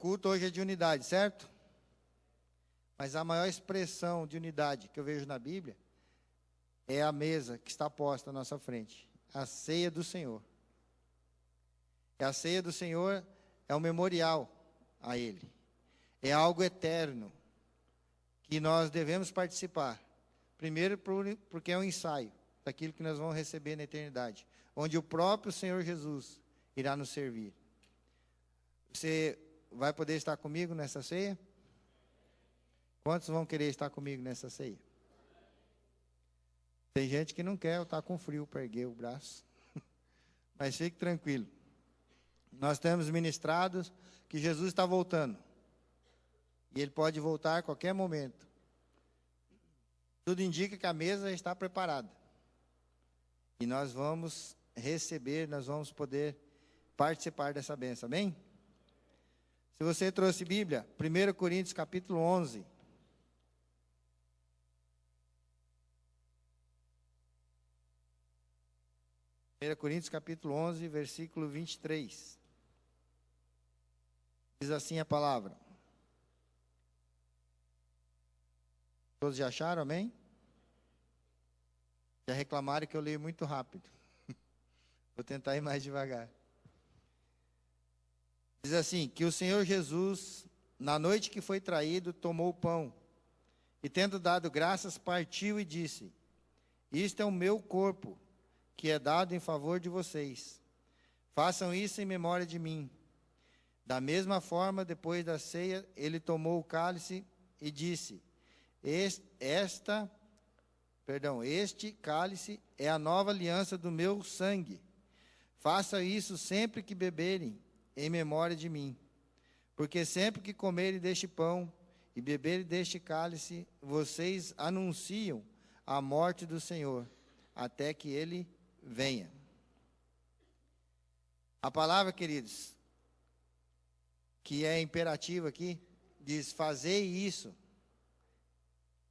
culto hoje é de unidade, certo? Mas a maior expressão de unidade que eu vejo na Bíblia é a mesa que está posta à nossa frente, a ceia do Senhor. E a ceia do Senhor é um memorial a Ele. É algo eterno que nós devemos participar. Primeiro porque é um ensaio daquilo que nós vamos receber na eternidade, onde o próprio Senhor Jesus irá nos servir. Você vai poder estar comigo nessa ceia? Quantos vão querer estar comigo nessa ceia? Tem gente que não quer, está com frio para erguer o braço. Mas fique tranquilo. Nós temos ministrados que Jesus está voltando. E Ele pode voltar a qualquer momento. Tudo indica que a mesa está preparada. E nós vamos receber, nós vamos poder participar dessa bênção. Amém? Se você trouxe Bíblia, 1 Coríntios capítulo 11. 1 Coríntios capítulo 11, versículo 23. Diz assim a palavra. Todos já acharam, amém? Já reclamaram que eu leio muito rápido. Vou tentar ir mais devagar. Diz assim, que o Senhor Jesus, na noite que foi traído, tomou o pão, e tendo dado graças, partiu e disse, isto é o meu corpo, que é dado em favor de vocês. Façam isso em memória de mim. Da mesma forma, depois da ceia, ele tomou o cálice e disse, este cálice é a nova aliança do meu sangue. Faça isso sempre que beberem, em memória de mim. Porque sempre que comerem deste pão e beberem deste cálice, vocês anunciam a morte do Senhor, até que Ele venha. A palavra, queridos, que é imperativa aqui, diz, fazei isso.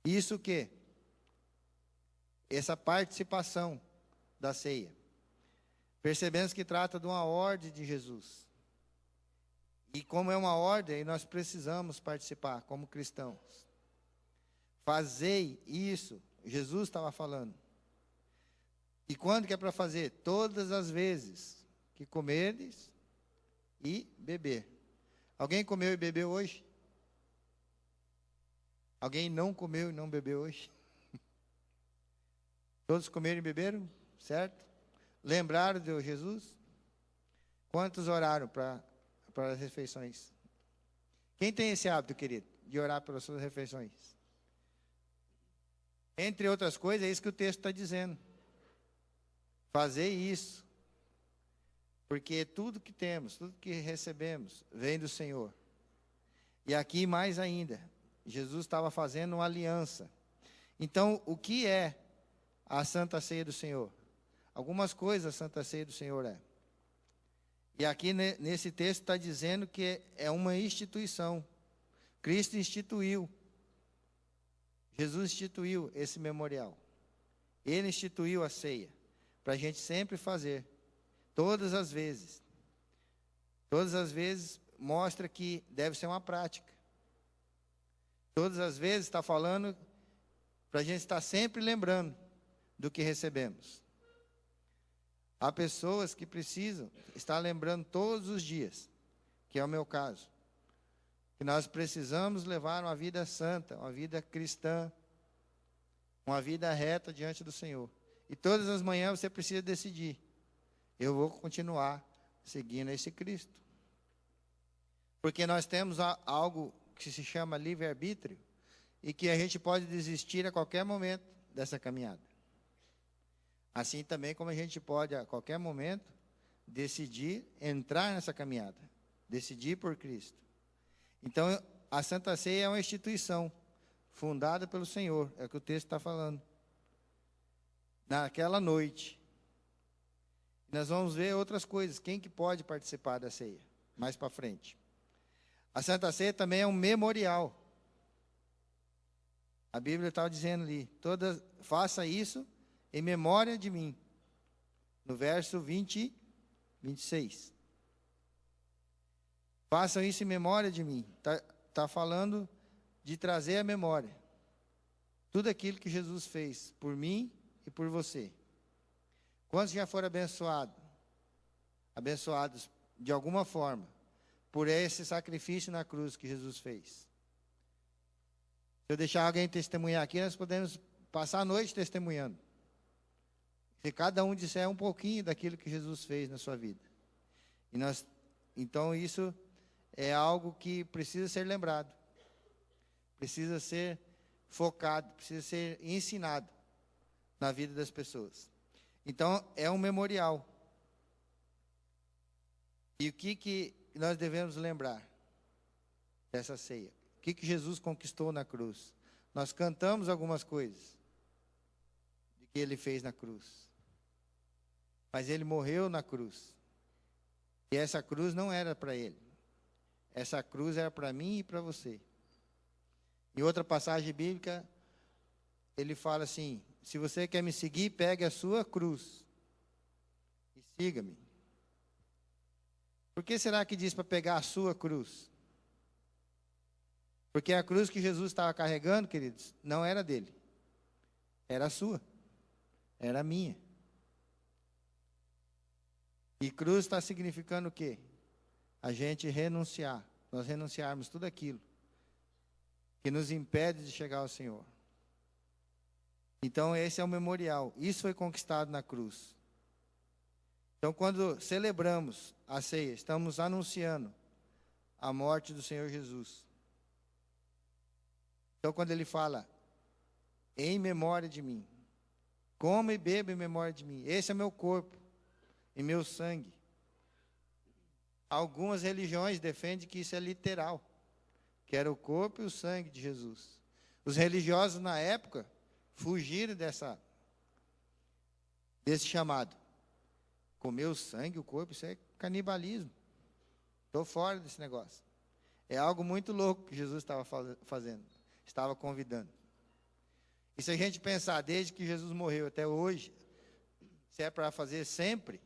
Isso o quê? Essa participação da ceia. Percebemos que trata de uma ordem de Jesus. E como é uma ordem, nós precisamos participar como cristãos. Fazei isso, Jesus estava falando. E quando que é para fazer? Todas as vezes que comerdes e beber. Alguém comeu e bebeu hoje? Alguém não comeu e não bebeu hoje? Todos comeram e beberam? Certo? Lembraram de Jesus? Quantos oraram para as refeições? Quem tem esse hábito, querido, de orar pelas suas refeições? Entre outras coisas, é isso que o texto está dizendo. Fazer isso. Porque tudo que temos, tudo que recebemos, vem do Senhor. E aqui mais ainda, Jesus estava fazendo uma aliança. Então, o que é a Santa Ceia do Senhor? Algumas coisas a Santa Ceia do Senhor é. E aqui nesse texto está dizendo que é uma instituição. Cristo instituiu. Jesus instituiu esse memorial. Ele instituiu a ceia. Para a gente sempre fazer. Todas as vezes. Todas as vezes mostra que deve ser uma prática. Todas as vezes está falando para a gente estar sempre lembrando do que recebemos. Há pessoas que precisam estar lembrando todos os dias, que é o meu caso, que nós precisamos levar uma vida santa, uma vida cristã, uma vida reta diante do Senhor. E todas as manhãs você precisa decidir, eu vou continuar seguindo esse Cristo. Porque nós temos algo que se chama livre-arbítrio e que a gente pode desistir a qualquer momento dessa caminhada. Assim também como a gente pode, a qualquer momento, decidir entrar nessa caminhada. Decidir por Cristo. Então, a Santa Ceia é uma instituição fundada pelo Senhor. É o que o texto está falando. Naquela noite. Nós vamos ver outras coisas. Quem que pode participar da ceia? Mais para frente. A Santa Ceia também é um memorial. A Bíblia estava dizendo ali, faça isso em memória de mim. No verso 26. Façam isso em memória de mim. Tá falando de trazer à memória tudo aquilo que Jesus fez por mim e por você. Quantos já foram abençoados de alguma forma por esse sacrifício na cruz que Jesus fez? Se eu deixar alguém testemunhar aqui, nós podemos passar a noite testemunhando. Se cada um disser um pouquinho daquilo que Jesus fez na sua vida. Então isso é algo que precisa ser lembrado. Precisa ser focado, precisa ser ensinado na vida das pessoas. Então, é um memorial. E o que nós devemos lembrar dessa ceia? O que Jesus conquistou na cruz? Nós cantamos algumas coisas de que ele fez na cruz. Mas ele morreu na cruz. E essa cruz não era para ele. Essa cruz era para mim e para você. Em outra passagem bíblica, ele fala assim: se você quer me seguir, pegue a sua cruz e siga-me. Por que será que diz para pegar a sua cruz? Porque a cruz que Jesus estava carregando, queridos, não era dele. Era a sua. Era a minha. E cruz está significando o quê? A gente renunciar. Nós renunciarmos tudo aquilo que nos impede de chegar ao Senhor. Então esse é o memorial. Isso foi conquistado na cruz. Então quando celebramos a ceia, estamos anunciando a morte do Senhor Jesus. Então quando ele fala, em memória de mim, coma e beba em memória de mim. Esse é meu corpo e meu sangue. Algumas religiões defendem que isso é literal, que era o corpo e o sangue de Jesus. Os religiosos na época fugiram desse chamado. Comer o sangue, o corpo, isso é canibalismo. Estou fora desse negócio. É algo muito louco que Jesus estava fazendo, estava convidando. E se a gente pensar, desde que Jesus morreu até hoje, se é para fazer sempre,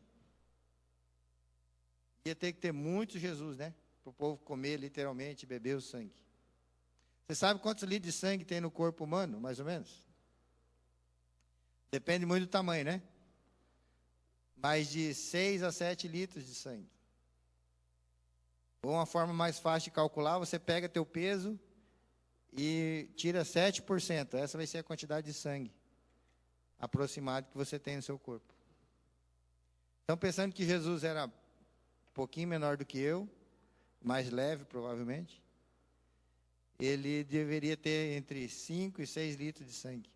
ia ter que ter muito Jesus, né? Para o povo comer literalmente, beber o sangue. Você sabe quantos litros de sangue tem no corpo humano, mais ou menos? Depende muito do tamanho, né? Mais de 6 a 7 litros de sangue. Ou uma forma mais fácil de calcular, você pega teu peso e tira 7%. Essa vai ser a quantidade de sangue aproximada que você tem no seu corpo. Então, pensando que Jesus era um pouquinho menor do que eu, mais leve provavelmente, ele deveria ter entre 5 e 6 litros de sangue.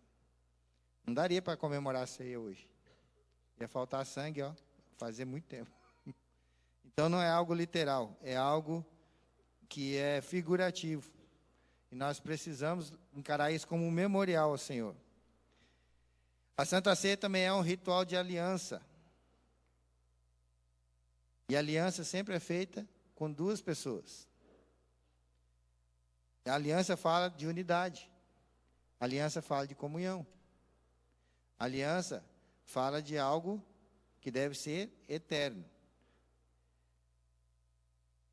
Não daria para comemorar a ceia hoje. Ia faltar sangue, fazer muito tempo. Então não é algo literal, é algo que é figurativo. E nós precisamos encarar isso como um memorial ao Senhor. A Santa Ceia também é um ritual de aliança. E a aliança sempre é feita com duas pessoas. A aliança fala de unidade. A aliança fala de comunhão. A aliança fala de algo que deve ser eterno.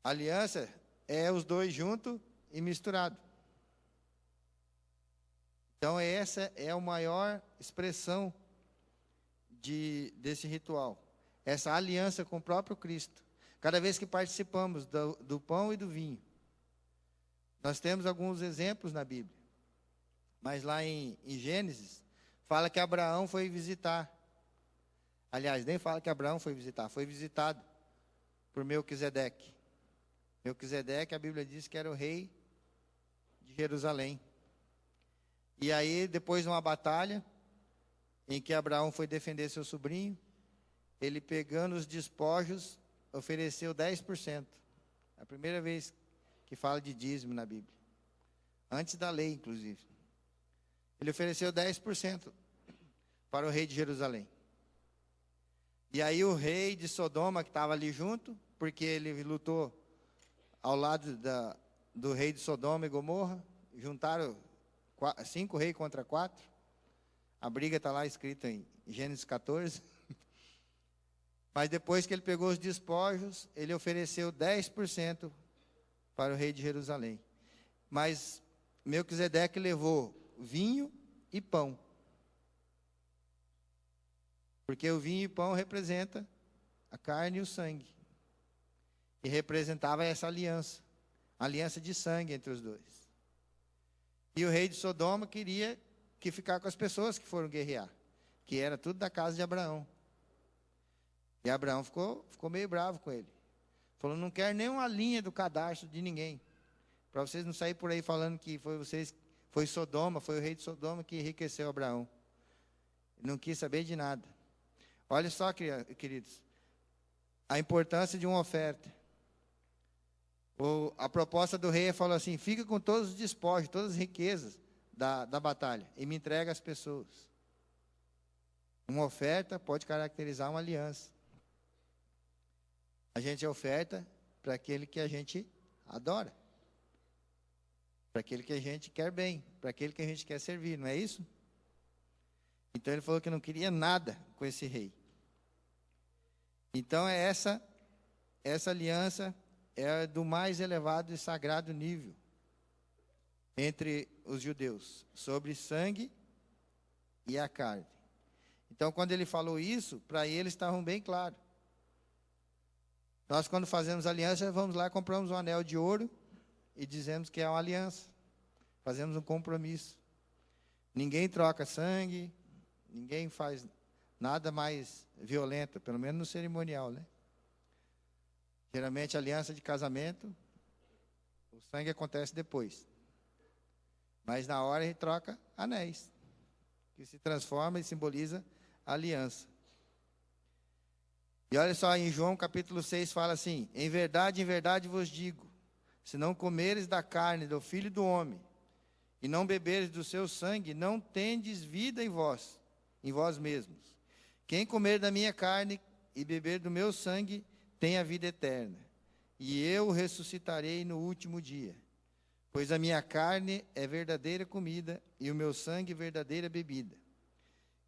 A aliança é os dois juntos e misturado. Então essa é a maior expressão desse ritual. Essa aliança com o próprio Cristo. Cada vez que participamos do pão e do vinho, nós temos alguns exemplos na Bíblia. Mas lá em Gênesis, fala que Abraão foi visitar. Aliás, nem fala que Abraão foi visitar, foi visitado por Melquisedeque. Melquisedeque, a Bíblia diz que era o rei de Jerusalém. E aí, depois de uma batalha, em que Abraão foi defender seu sobrinho, ele pegando os despojos, ofereceu 10%. É a primeira vez que fala de dízimo na Bíblia. Antes da lei, inclusive. Ele ofereceu 10% para o rei de Jerusalém. E aí o rei de Sodoma, que estava ali junto, porque ele lutou ao lado do rei de Sodoma e Gomorra, juntaram 5 reis contra 4. A briga está lá escrita em Gênesis 14. Mas depois que ele pegou os despojos, ele ofereceu 10% para o rei de Jerusalém. Mas Melquisedeque levou vinho e pão. Porque o vinho e pão representa a carne e o sangue. E representava essa aliança. Aliança de sangue entre os dois. E o rei de Sodoma queria que ficar com as pessoas que foram guerrear. Que era tudo da casa de Abraão. E Abraão ficou meio bravo com ele. Falou, não quero nem uma linha do cadastro de ninguém. Para vocês não saírem por aí falando que foi Sodoma, foi o rei de Sodoma que enriqueceu Abraão. Não quis saber de nada. Olha só, queridos, a importância de uma oferta. A proposta do rei falou assim, fica com todos os despojos, todas as riquezas da batalha e me entrega as pessoas. Uma oferta pode caracterizar uma aliança. A gente oferta para aquele que a gente adora. Para aquele que a gente quer bem. Para aquele que a gente quer servir, não é isso? Então ele falou que não queria nada com esse rei. Então essa aliança é do mais elevado e sagrado nível entre os judeus, sobre sangue e a carne. Então quando ele falou isso, para eles estavam bem claro. Nós, quando fazemos aliança, vamos lá, compramos um anel de ouro e dizemos que é uma aliança. Fazemos um compromisso. Ninguém troca sangue, ninguém faz nada mais violento, pelo menos no cerimonial, né? Geralmente, aliança de casamento, o sangue acontece depois. Mas na hora a gente troca anéis, que se transforma e simboliza a aliança. E olha só, em João capítulo 6 fala assim, em verdade vos digo, se não comeres da carne do Filho do Homem, e não beberes do seu sangue, não tendes vida em vós mesmos. Quem comer da minha carne e beber do meu sangue, tem a vida eterna. E eu ressuscitarei no último dia. Pois a minha carne é verdadeira comida, e o meu sangue verdadeira bebida.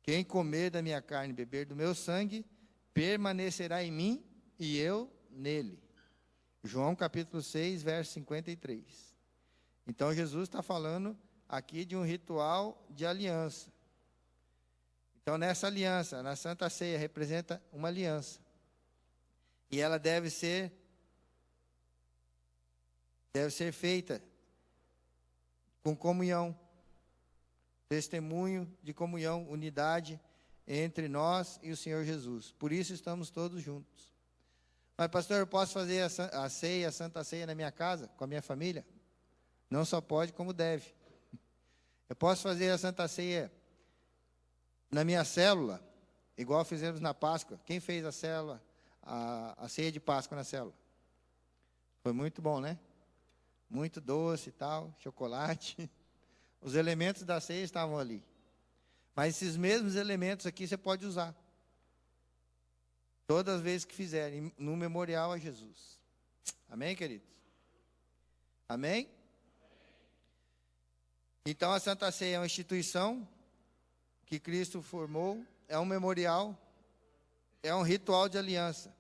Quem comer da minha carne e beber do meu sangue, permanecerá em mim e eu nele. João capítulo 6, verso 53. Então Jesus está falando aqui de um ritual de aliança. Então nessa aliança, na Santa Ceia, representa uma aliança. E ela deve ser feita com comunhão. Testemunho de comunhão, unidade entre nós e o Senhor Jesus. Por isso estamos todos juntos. Mas, pastor, eu posso fazer a ceia, a Santa Ceia na minha casa, com a minha família? Não só pode, como deve. Eu posso fazer a Santa Ceia na minha célula, igual fizemos na Páscoa. Quem fez a célula, a ceia de Páscoa na célula? Foi muito bom, né? Muito doce e tal, chocolate. Os elementos da ceia estavam ali. Mas esses mesmos elementos aqui você pode usar. Todas as vezes que fizerem, no memorial a Jesus. Amém, queridos? Amém? Então a Santa Ceia é uma instituição que Cristo formou, é um memorial, é um ritual de aliança.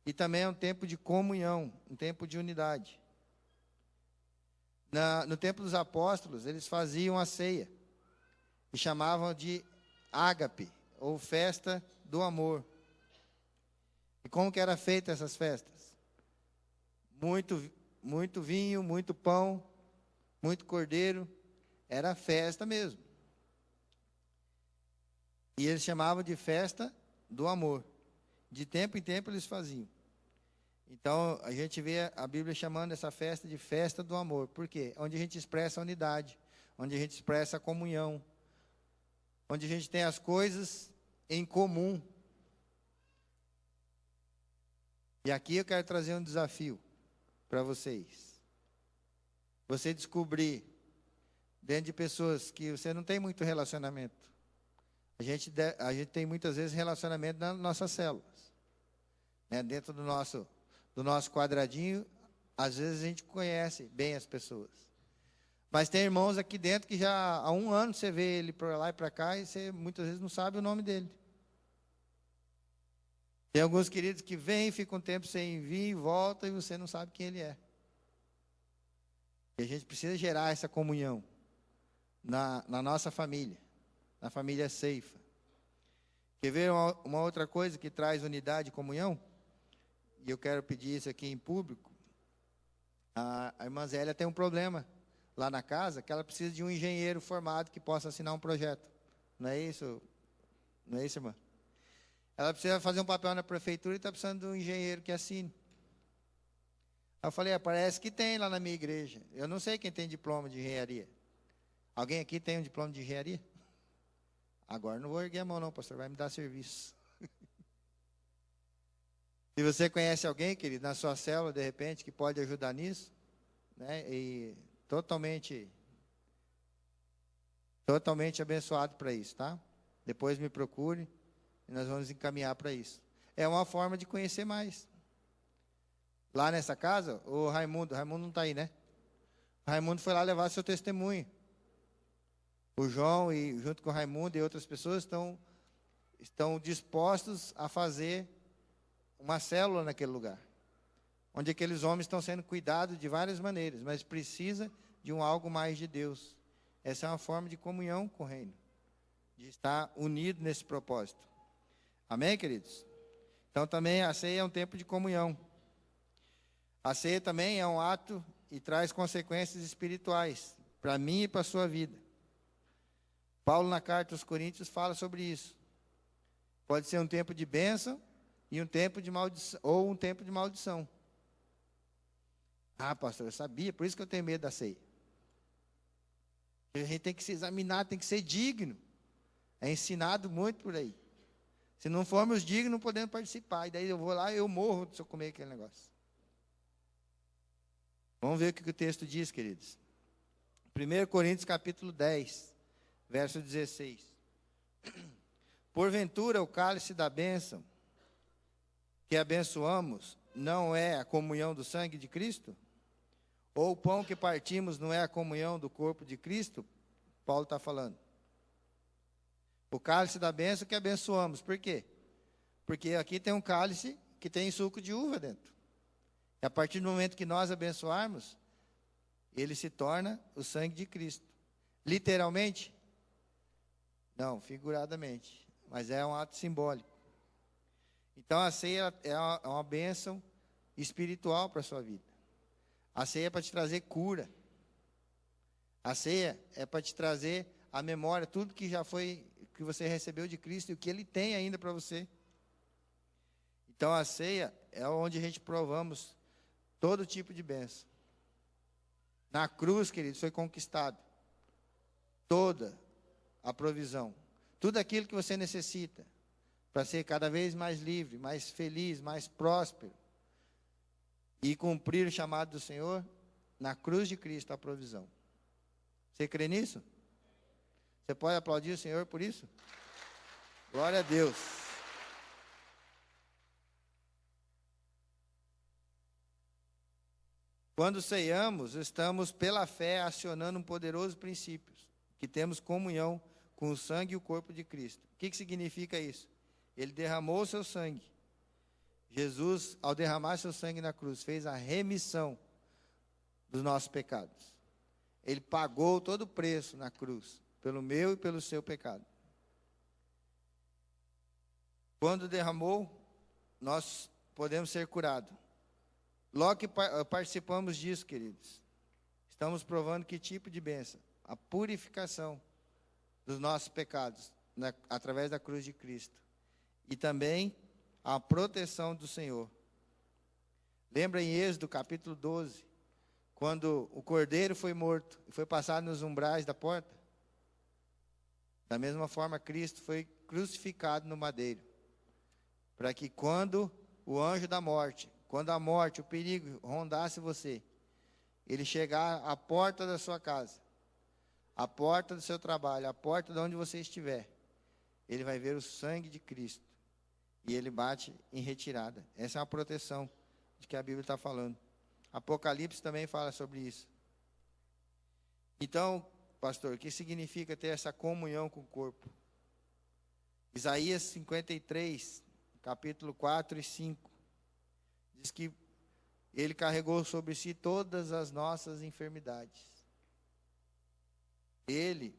E também é um tempo de comunhão, um tempo de unidade. No tempo dos apóstolos, eles faziam a ceia. E chamavam de ágape, ou festa do amor. E como que era feita essas festas? Muito vinho, muito pão, muito cordeiro. Era festa mesmo. E eles chamavam de festa do amor. De tempo em tempo eles faziam. Então, a gente vê a Bíblia chamando essa festa de festa do amor. Por quê? Onde a gente expressa a unidade, onde a gente expressa a comunhão, onde a gente tem as coisas em comum. E aqui eu quero trazer um desafio para vocês. Você descobrir, dentro de pessoas que você não tem muito relacionamento. A gente tem muitas vezes relacionamento nas nossas células. Né? Dentro do nosso quadradinho, às vezes a gente conhece bem as pessoas. Mas tem irmãos aqui dentro que já há 1 ano você vê ele para lá e para cá e você muitas vezes não sabe o nome dele. Tem alguns queridos que vêm, ficam um tempo sem vir, voltam e você não sabe quem ele é. E a gente precisa gerar essa comunhão na nossa família, na família Ceifa. Quer ver uma outra coisa que traz unidade e comunhão? E eu quero pedir isso aqui em público. A irmã Zélia tem um problema lá na casa, que ela precisa de um engenheiro formado que possa assinar um projeto. Não é isso? Não é isso, irmã? Ela precisa fazer um papel na prefeitura e está precisando de um engenheiro que assine. Eu falei, parece que tem lá na minha igreja. Eu não sei quem tem diploma de engenharia. Alguém aqui tem um diploma de engenharia? Agora não vou erguer a mão não, pastor, vai me dar serviço. Se você conhece alguém, querido, na sua célula, de repente, que pode ajudar nisso, né, e totalmente abençoado para isso, tá? Depois me procure e nós vamos encaminhar para isso. É uma forma de conhecer mais. Lá nessa casa, o Raimundo não está aí, né? O Raimundo foi lá levar seu testemunho. O João, e junto com o Raimundo e outras pessoas, estão dispostos a fazer uma célula naquele lugar, onde aqueles homens estão sendo cuidados de várias maneiras, mas precisa de algo mais de Deus. Essa é uma forma de comunhão com o reino, de estar unido nesse propósito. Amém, queridos? Então também a ceia é um tempo de comunhão. A ceia também é um ato e traz consequências espirituais para mim e para a sua vida. Paulo, na carta aos Coríntios, fala sobre isso. Pode ser um tempo de bênção e um tempo de maldição, ou um tempo de maldição. Ah, pastor, eu sabia, por isso que eu tenho medo da ceia. A gente tem que se examinar, tem que ser digno. É ensinado muito por aí. Se não formos dignos, não podemos participar. E daí eu vou lá e eu morro se eu comer aquele negócio. Vamos ver o que o texto diz, queridos. 1 Coríntios capítulo 10, verso 16. Porventura o cálice da bênção que abençoamos não é a comunhão do sangue de Cristo? Ou o pão que partimos não é a comunhão do corpo de Cristo? Paulo está falando. O cálice da bênção que abençoamos. Por quê? Porque aqui tem um cálice que tem suco de uva dentro. E a partir do momento que nós abençoarmos, ele se torna o sangue de Cristo. Literalmente? Não, figuradamente. Mas é um ato simbólico. Então a ceia é uma bênção espiritual para a sua vida. A ceia é para te trazer cura. A ceia é para te trazer a memória, tudo que já foi, que você recebeu de Cristo e o que Ele tem ainda para você. Então a ceia é onde a gente provamos todo tipo de bênção. Na cruz, queridos, foi conquistado toda a provisão. Tudo aquilo que você necessita para ser cada vez mais livre, mais feliz, mais próspero e cumprir o chamado do Senhor, na cruz de Cristo a provisão. Você crê nisso? Você pode aplaudir o Senhor por isso? Glória a Deus. Quando ceiamos, estamos pela fé acionando um poderoso princípio, que temos comunhão com o sangue e o corpo de Cristo. O que significa isso? Ele derramou o seu sangue. Jesus, ao derramar seu sangue na cruz, fez a remissão dos nossos pecados. Ele pagou todo o preço na cruz, pelo meu e pelo seu pecado. Quando derramou, nós podemos ser curados. Logo que participamos disso, queridos, estamos provando que tipo de bênção? A purificação dos nossos pecados, através da cruz de Cristo. E também a proteção do Senhor. Lembra em Êxodo capítulo 12, quando o cordeiro foi morto e foi passado nos umbrais da porta? Da mesma forma, Cristo foi crucificado no madeiro, para que quando o anjo da morte, quando a morte, o perigo rondasse você, ele chegar à porta da sua casa, à porta do seu trabalho, à porta de onde você estiver, ele vai ver o sangue de Cristo e ele bate em retirada. Essa é uma proteção de que a Bíblia está falando. Apocalipse também fala sobre isso. Então, pastor, o que significa ter essa comunhão com o corpo? Isaías 53, capítulo 4 e 5, diz que Ele carregou sobre si todas as nossas enfermidades. Ele,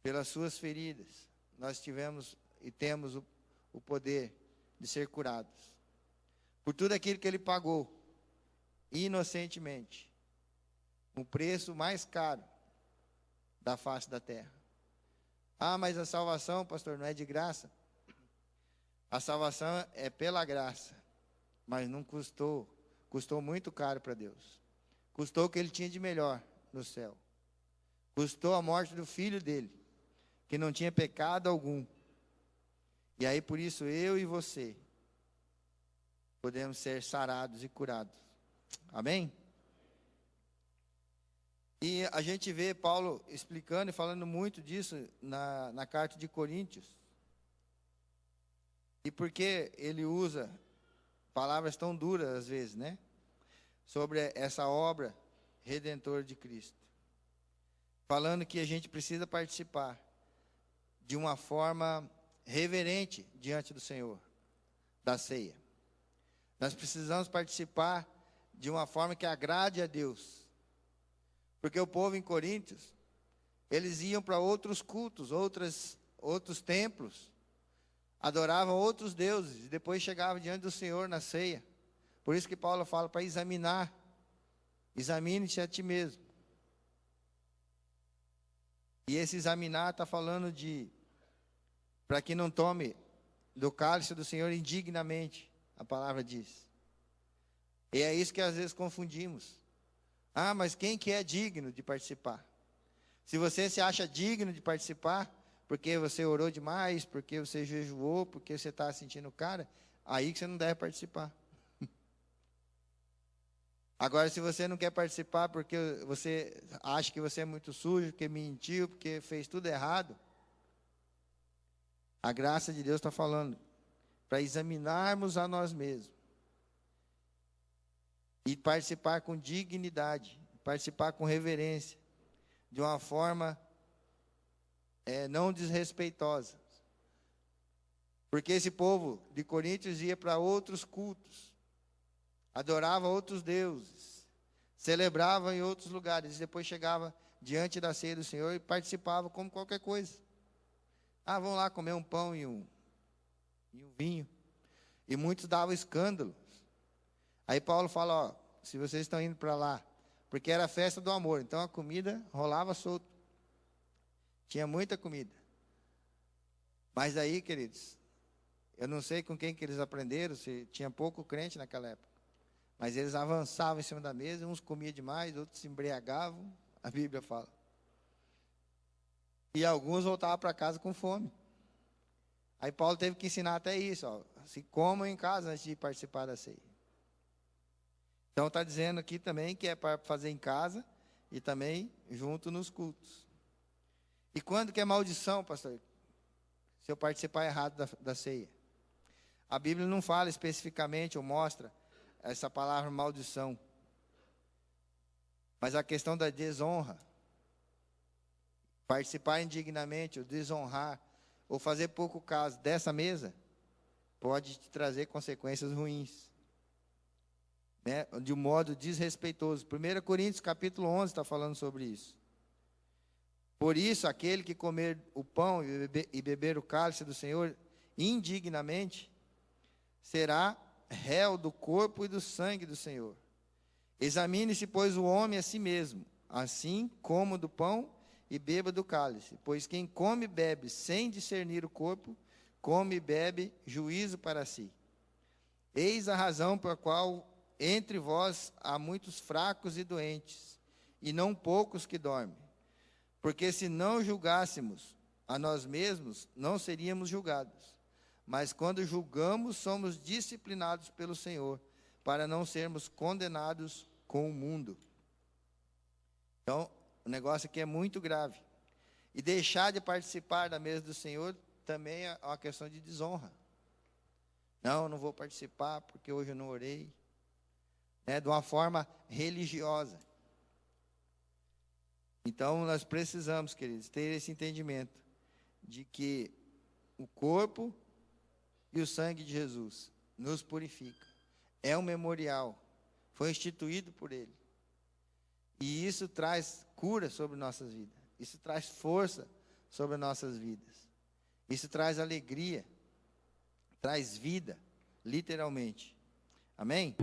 pelas suas feridas, nós tivemos e temos o poder de ser curados. Por tudo aquilo que ele pagou, inocentemente, o preço mais caro da face da terra. Ah, mas a salvação, pastor, não é de graça? A salvação é pela graça, mas não custou muito caro para Deus. Custou o que ele tinha de melhor no céu. Custou a morte do filho dele, que não tinha pecado algum. E aí, por isso, eu e você podemos ser sarados e curados. Amém? E a gente vê Paulo explicando e falando muito disso na carta de Coríntios. E por que ele usa palavras tão duras às vezes, né? Sobre essa obra redentora de Cristo. Falando que a gente precisa participar de uma forma reverente diante do Senhor, da ceia. Nós precisamos participar de uma forma que agrade a Deus. Porque o povo em Coríntios, eles iam para outros cultos, outros templos, adoravam outros deuses, e depois chegavam diante do Senhor na ceia. Por isso que Paulo fala para examinar. Examine-te a ti mesmo. E esse examinar está falando para que não tome do cálice do Senhor indignamente, a palavra diz. E é isso que às vezes confundimos. Ah, mas quem que é digno de participar? Se você se acha digno de participar, porque você orou demais, porque você jejuou, porque você está sentindo cara, aí que você não deve participar. Agora, se você não quer participar porque você acha que você é muito sujo, porque mentiu, porque fez tudo errado, a graça de Deus está falando para examinarmos a nós mesmos e participar com dignidade, participar com reverência, de uma forma não desrespeitosa. Porque esse povo de Coríntios ia para outros cultos, adorava outros deuses, celebrava em outros lugares, e depois chegava diante da ceia do Senhor e participava como qualquer coisa. Ah, vamos lá comer um pão e um vinho. E muitos davam escândalo. Aí Paulo fala, ó, se vocês estão indo para lá, porque era a festa do amor, então a comida rolava solto. Tinha muita comida. Mas aí, queridos, eu não sei com quem que eles aprenderam, se tinha pouco crente naquela época. Mas eles avançavam em cima da mesa, uns comiam demais, outros se embriagavam, a Bíblia fala. E alguns voltavam para casa com fome. Aí Paulo teve que ensinar até isso, ó, se comam em casa antes de participar da ceia. Então está dizendo aqui também que é para fazer em casa e também junto nos cultos. E quando que é maldição, pastor? Se eu participar errado da ceia. A Bíblia não fala especificamente ou mostra essa palavra maldição. Mas a questão da desonra, participar indignamente, ou desonrar, ou fazer pouco caso dessa mesa, pode te trazer consequências ruins, né? De um modo desrespeitoso. 1 Coríntios capítulo 11 está falando sobre isso. Por isso, aquele que comer o pão e beber o cálice do Senhor indignamente, será réu do corpo e do sangue do Senhor. Examine-se, pois, o homem a si mesmo, assim como do pão e beba do cálice. Pois quem come e bebe sem discernir o corpo, come e bebe juízo para si. Eis a razão pela qual entre vós há muitos fracos e doentes, e não poucos que dormem. Porque se não julgássemos a nós mesmos, não seríamos julgados. Mas quando julgamos, somos disciplinados pelo Senhor, para não sermos condenados com o mundo. Então, o negócio aqui é muito grave. E deixar de participar da mesa do Senhor também é uma questão de desonra. Não vou participar porque hoje eu não orei. De uma forma religiosa. Então, nós precisamos, queridos, ter esse entendimento de que o corpo e o sangue de Jesus nos purifica. é um memorial, foi instituído por Ele. E isso traz cura sobre nossas vidas. Isso traz força sobre nossas vidas. Isso traz alegria, traz vida, literalmente. Amém?